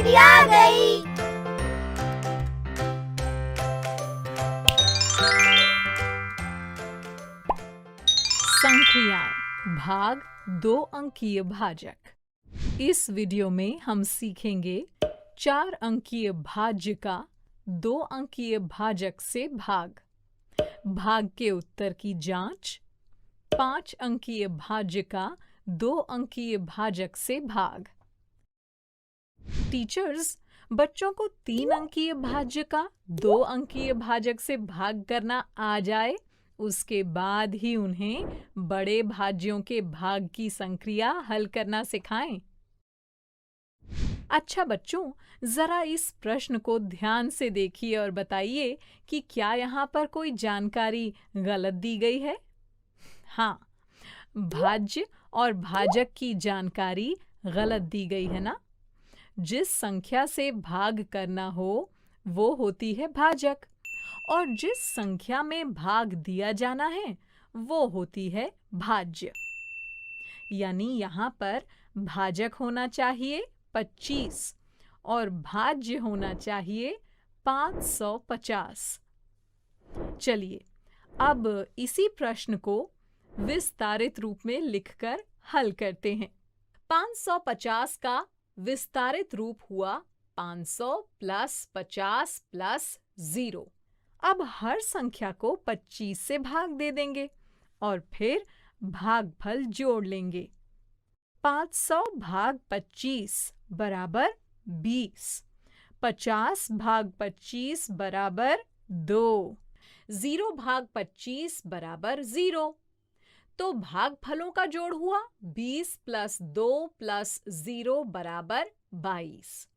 दीदी आ गई। संक्रियाएं भाग 2 अंकीय भाजक। इस वीडियो में हम सीखेंगे 4 अंकीय भाज्य का 2 अंकीय भाजक से भाग, भाग के उत्तर की जांच, 5 अंकीय भाज्य का 2 अंकीय भाजक से भाग। टीचर्स, बच्चों को 3 अंकीय भाज्य का 2 अंकीय भाजक से भाग करना आ जाए, उसके बाद ही उन्हें बड़े भाज्यों के भाग की संक्रिया हल करना सिखाएं। अच्छा बच्चों, जरा इस प्रश्न को ध्यान से देखिए और बताइए कि क्या यहाँ पर कोई जानकारी गलत दी गई है? हाँ, भाज्य और भाजक की जानकारी गलत दी गई है ना? जिस संख्या से भाग करना हो वो होती है भाजक, और जिस संख्या में भाग दिया जाना है वो होती है भाज्य। यानी यहाँ पर भाजक होना चाहिए 25 और भाज्य होना चाहिए 550। चलिए अब इसी प्रश्न को विस्तारित रूप में लिखकर हल करते हैं। 550 का विस्तारित रूप हुआ 500 प्लस 50 प्लस 0। अब हर संख्या को 25 से भाग दे देंगे और फिर भागफल जोड़ लेंगे। 500 भाग 25 बराबर 20, 50 भाग 25 बराबर 2, 0 भाग 25 बराबर 0। तो भागफलों का जोड़ हुआ 20 प्लस 2 प्लस 0 बराबर 22,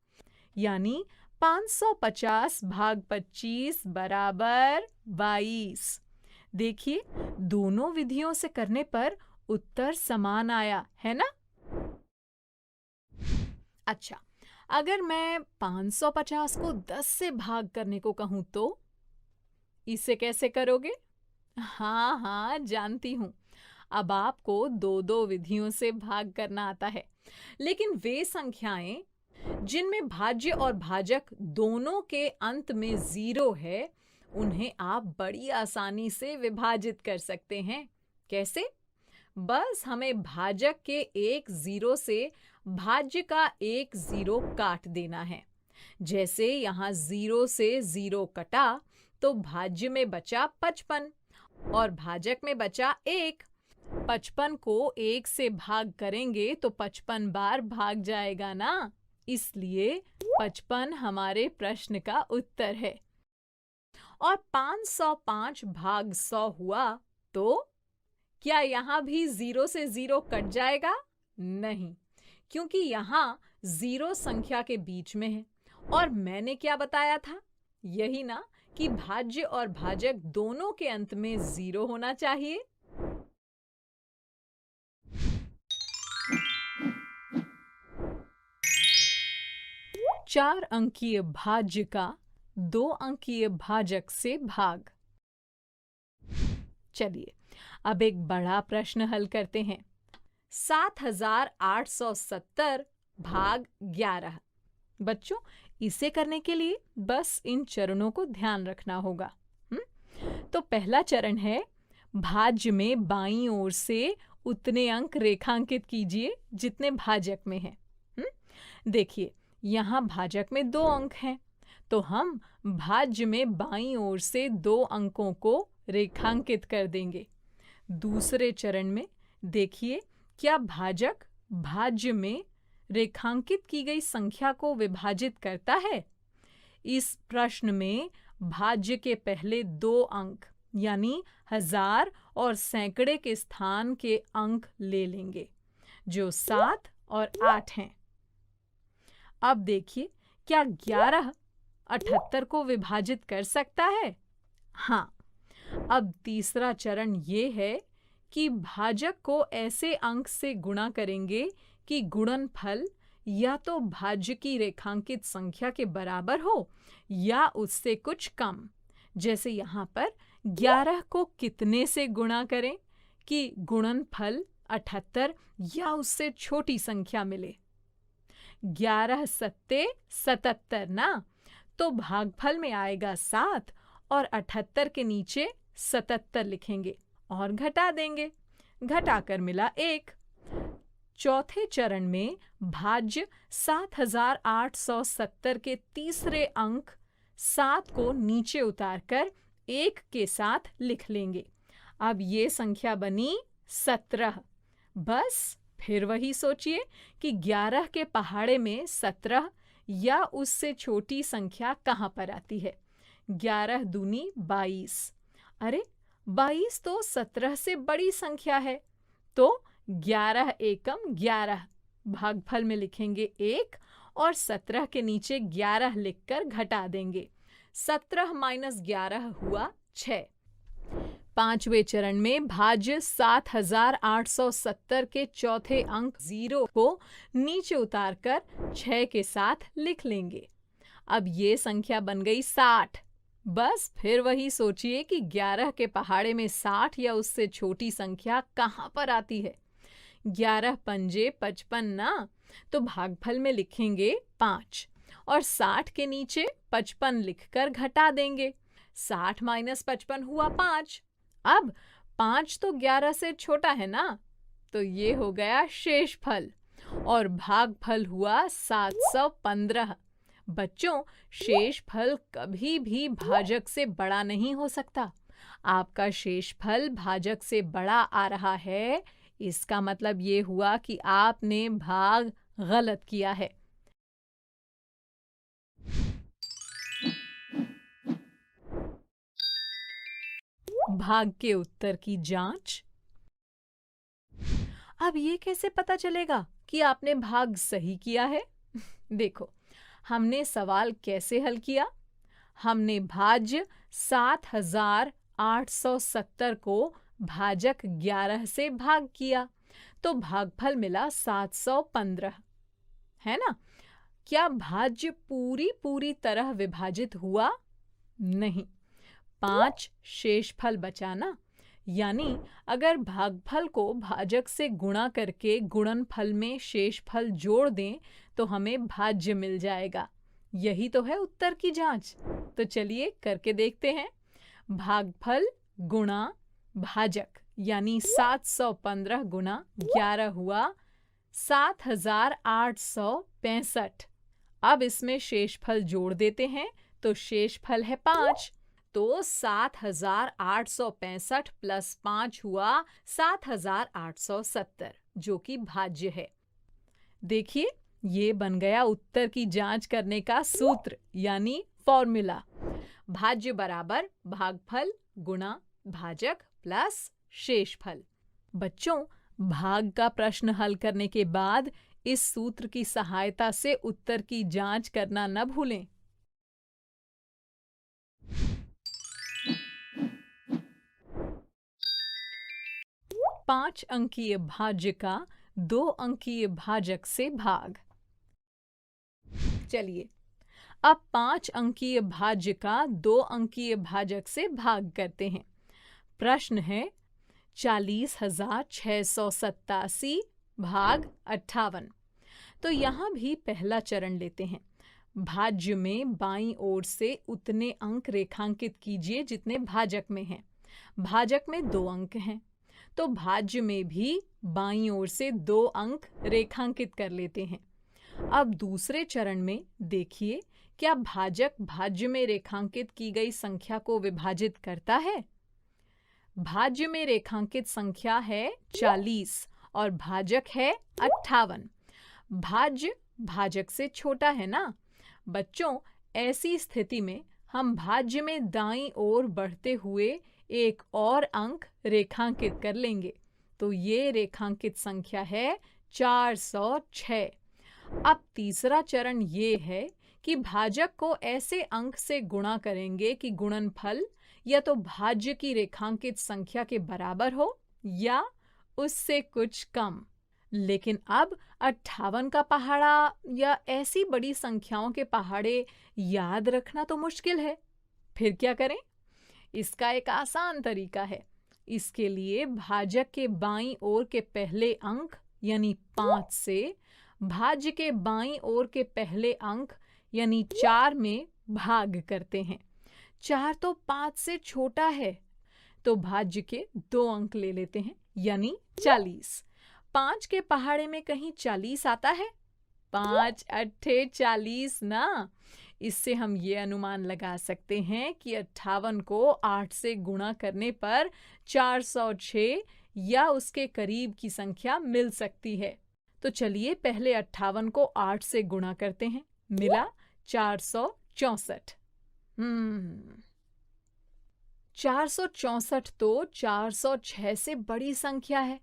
यानी 550 भाग 25 बराबर 22। देखिए, दोनों विधियों से करने पर उत्तर समान आया है ना? अच्छा, अगर मैं 550 को 10 से भाग करने को कहूं तो इसे कैसे करोगे? हाँ, जानती हूं। अब आपको दो विधियों से भाग करना आता है, लेकिन वे संख्याएं जिनमें भाज्य और भाजक दोनों के अंत में 0 है, उन्हें आप बड़ी आसानी से विभाजित कर सकते हैं। कैसे? बस हमें भाजक के एक 0 से भाज्य का एक 0 काट देना है। जैसे यहाँ 0 से 0 कटा तो भाज्य में बचा 55 और भाजक में बचा 1। 55 को 1 से भाग करेंगे तो 55 बार भाग जाएगा ना, इसलिए 55 हमारे प्रश्न का उत्तर है। और 505 भाग 100 हुआ तो क्या यहाँ भी 0 से 0 कट जाएगा? नहीं, क्योंकि यहाँ 0 संख्या के बीच में है। और मैंने क्या बताया था? यही ना कि भाज्य और भाजक दोनों के अंत में 0 होना चाहिए। चार अंकीय भाज्य का 2 अंकीय भाजक से भाग। चलिए अब एक बड़ा प्रश्न हल करते हैं। 7870 भाग 11। बच्चों, इसे करने के लिए बस इन चरणों को ध्यान रखना होगा। तो पहला चरण है, भाज्य में बाईं ओर से उतने अंक रेखांकित कीजिए जितने भाजक में हैं। देखिए, यहाँ भाजक में 2 अंक हैं, तो हम भाज्य में बाईं ओर से 2 अंकों को रेखांकित कर देंगे। दूसरे चरण में देखिए, क्या भाजक भाज्य में रेखांकित की गई संख्या को विभाजित करता है? इस प्रश्न में भाज्य के पहले 2 अंक यानी हजार और सैकड़े के स्थान के अंक ले लेंगे, जो 7 और 8 हैं। अब देखिए, क्या 11 78 को विभाजित कर सकता है? हाँ। अब तीसरा चरण ये है कि भाजक को ऐसे अंक से गुणा करेंगे कि गुणनफल या तो भाज्य की रेखांकित संख्या के बराबर हो या उससे कुछ कम। जैसे यहाँ पर 11 को कितने से गुणा करें कि गुणनफल 78 या उससे छोटी संख्या मिले? 11 सत्ते 77 ना, तो भागफल में आएगा 7 और 78 के नीचे 77 लिखेंगे और घटा देंगे। घटाकर मिला 1। चौथे चरण में भाज्य 7870 के तीसरे अंक 7 को नीचे उतारकर 1 के साथ लिख लेंगे। अब ये संख्या बनी 17। बस फिर वही सोचिए कि 11 के पहाड़े में 17 या उससे छोटी संख्या कहाँ पर आती है। 11 दूनी 22। अरे 22 तो 17 से बड़ी संख्या है, तो 11 एकम 11। भागफल में लिखेंगे 1 और 17 के नीचे 11 लिखकर घटा देंगे। 17 माइनस 11 हुआ 6। पांचवें चरण में भाज्य 7870 के चौथे अंक 0 को नीचे उतारकर 6 के साथ लिख लेंगे। अब ये संख्या बन गई 60। बस फिर वही सोचिए कि 11 के पहाड़े में 60 या उससे छोटी संख्या कहाँ पर आती है। 11 पंजे 55 ना, तो भागफल में लिखेंगे 5 और 60 के नीचे 55 लिखकर घटा देंगे। 60 माइनस 55 हुआ 5। अब 5 तो 11 से छोटा है ना, तो ये हो गया शेषफल और भागफल हुआ 715। बच्चों, शेषफल कभी भी भाजक से बड़ा नहीं हो सकता। आपका शेषफल भाजक से बड़ा आ रहा है, इसका मतलब ये हुआ कि आपने भाग गलत किया है। भाग के उत्तर की जांच। अब ये कैसे पता चलेगा कि आपने भाग सही किया है? देखो, हमने सवाल कैसे हल किया। हमने भाज्य 7870 को भाजक 11 से भाग किया, तो भागफल मिला 715, है ना। क्या भाज्य पूरी तरह विभाजित हुआ? नहीं, 5 शेषफल बचा ना। यानी अगर भागफल को भाजक से गुणा करके गुणनफल में शेषफल जोड़ दें तो हमें भाज्य मिल जाएगा। यही तो है उत्तर की जांच। तो चलिए करके देखते हैं। भागफल गुणा भाजक यानी 715 गुणा 11 हुआ 7865। अब इसमें शेषफल जोड़ देते हैं तो शेषफल है 5। तो 7865 प्लस 5 हुआ 7870, जो कि भाज्य है। देखिए, ये बन गया उत्तर की जांच करने का सूत्र यानी फॉर्मूला। भाज्य बराबर भागफल गुणा भाजक प्लस शेषफल। बच्चों, भाग का प्रश्न हल करने के बाद इस सूत्र की सहायता से उत्तर की जांच करना न भूलें। पांच अंकीय भाज्य का 2 अंकीय भाजक से भाग। चलिए, अब 5 अंकीय भाज्य का 2 अंकीय भाजक से भाग करते हैं। प्रश्न है 40,687 भाग 58। तो यहाँ भी पहला चरण लेते हैं। भाज्य में बाईं ओर से उतने अंक रेखांकित कीजिए जितने भाजक में हैं। भाजक में 2 अंक हैं, तो भाज्य में भी बाईं ओर से 2 अंक रेखांकित कर लेते हैं। अब दूसरे चरण में देखिए, क्या भाजक भाज्य में रेखांकित की गई संख्या को विभाजित करता है? भाज्य में रेखांकित संख्या है 40 और भाजक है 58। भाज्य भाजक से छोटा है ना। बच्चों, ऐसी स्थिति में हम भाज्य में दाईं ओर बढ़ते हुए एक और अंक रेखांकित कर लेंगे, तो ये रेखांकित संख्या है 406। अब तीसरा चरण ये है कि भाजक को ऐसे अंक से गुणा करेंगे कि गुणनफल या तो भाज्य की रेखांकित संख्या के बराबर हो या उससे कुछ कम। लेकिन अब 58 का पहाड़ा या ऐसी बड़ी संख्याओं के पहाड़े याद रखना तो मुश्किल है। फिर क्या करें? इसका एक आसान तरीका है। इसके लिए भाजक के बाईं ओर के पहले अंक यानी 5 से भाज्य के बाईं ओर के पहले अंक यानी 4 में भाग करते हैं। 4 तो 5 से छोटा है, तो भाज्य के 2 अंक ले लेते हैं यानी 40। 5 के पहाड़े में कहीं 40 आता है? 5 अट्ठे 40 ना। इससे हम ये अनुमान लगा सकते हैं कि 58 को 8 से गुणा करने पर 406 या उसके करीब की संख्या मिल सकती है। तो चलिए पहले 58 को 8 से गुणा करते हैं। मिला 464। 464 तो 406 से बड़ी संख्या है।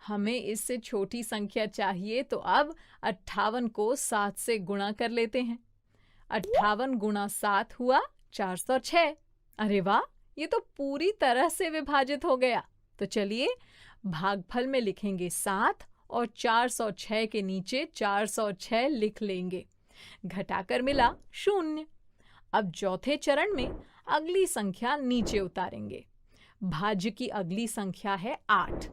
हमें इससे छोटी संख्या चाहिए, तो अब 58 को 7 से गुणा कर लेते हैं। 58 गुणा 7 हुआ 406। अरे वाह, ये तो पूरी तरह से विभाजित हो गया। तो चलिए भागफल में लिखेंगे 7 और 406 के नीचे 406 लिख लेंगे। घटाकर मिला 0। अब चौथे चरण में अगली संख्या नीचे उतारेंगे। भाज्य की अगली संख्या है 8,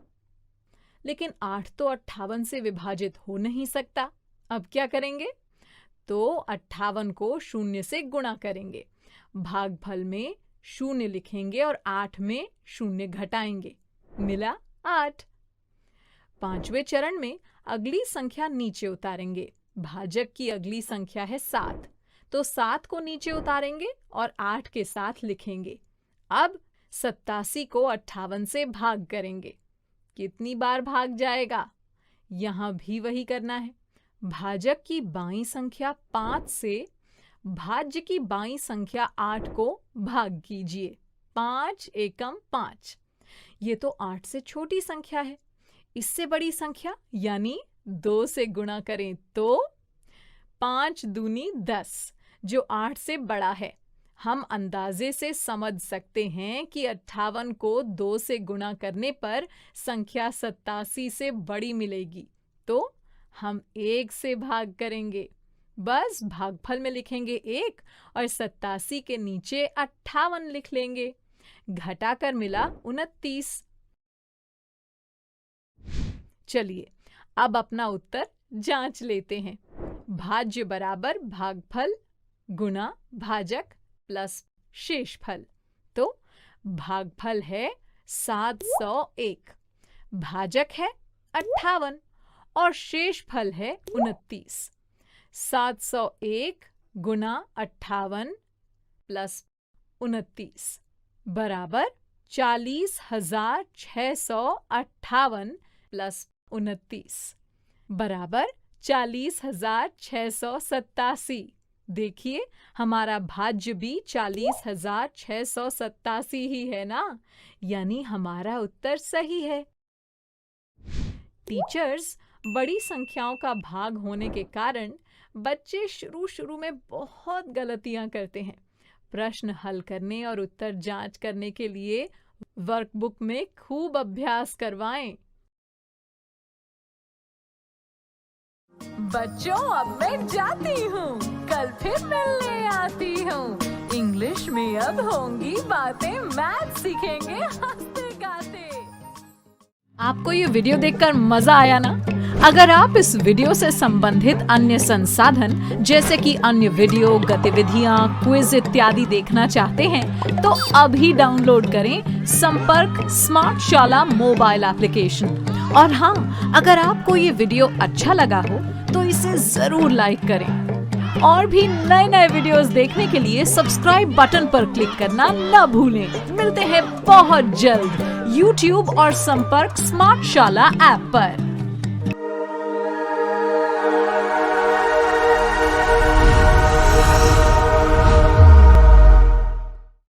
लेकिन 8 तो 58 से विभाजित हो नहीं सकता। अब क्या करेंगे? तो 58 को 0 से गुणा करेंगे। भागफल में 0 लिखेंगे और 8 में 0 घटाएंगे। मिला 8। पांचवें चरण में अगली संख्या नीचे उतारेंगे। भाजक की अगली संख्या है 7, तो 7 को नीचे उतारेंगे और 8 के साथ लिखेंगे। अब 87 को 58 से भाग करेंगे। कितनी बार भाग जाएगा? यहां भी वही करना है। भाजक की बाईं संख्या 5 से भाज्य की बाईं संख्या 8 को भाग कीजिए। 5 एकम 5। ये तो 8 से छोटी संख्या है। इससे बड़ी संख्या यानी 2 से गुणा करें तो 5 दूनी 10, जो 8 से बड़ा है। हम अंदाजे से समझ सकते हैं कि 58 को 2 से गुणा करने पर संख्या 87 से बड़ी मिलेगी, तो हम 1 से भाग करेंगे। बस भागफल में लिखेंगे 1 और 87 के नीचे 58 लिख लेंगे। घटाकर मिला 29। चलिए अब अपना उत्तर जांच लेते हैं। भाज्य बराबर भागफल गुणा भाजक प्लस शेषफल। तो भागफल है 701, भाजक है 58 और शेषफल है 29। 701 गुणा 58 प्लस 29 बराबर 40,658 प्लस 29 बराबर 40,687। देखिए हमारा भाज्य भी 40,687 ही है ना, यानी हमारा उत्तर सही है। टीचर्स, बड़ी संख्याओं का भाग होने के कारण बच्चे शुरू में बहुत गलतियां करते हैं। प्रश्न हल करने और उत्तर जांच करने के लिए वर्कबुक में खूब अभ्यास करवाएं। बच्चों, अब मैं जाती हूँ, कल फिर मिलने आती हूँ। इंग्लिश में अब होंगी बातें, मैथ सीखेंगे हंसते गाते। आपको ये वीडियो देखकर मजा आया ना? अगर आप इस वीडियो से संबंधित अन्य संसाधन जैसे कि अन्य वीडियो, गतिविधियाँ, क्विज इत्यादि देखना चाहते हैं तो अभी डाउनलोड करें संपर्क स्मार्ट शाला मोबाइल एप्लीकेशन। और हाँ, अगर आपको ये वीडियो अच्छा लगा हो तो इसे जरूर लाइक करें। और भी नए वीडियोस देखने के लिए सब्सक्राइब बटन पर क्लिक करना न भूलें। मिलते हैं बहुत जल्द YouTube और संपर्क स्मार्ट शाला ऐप पर।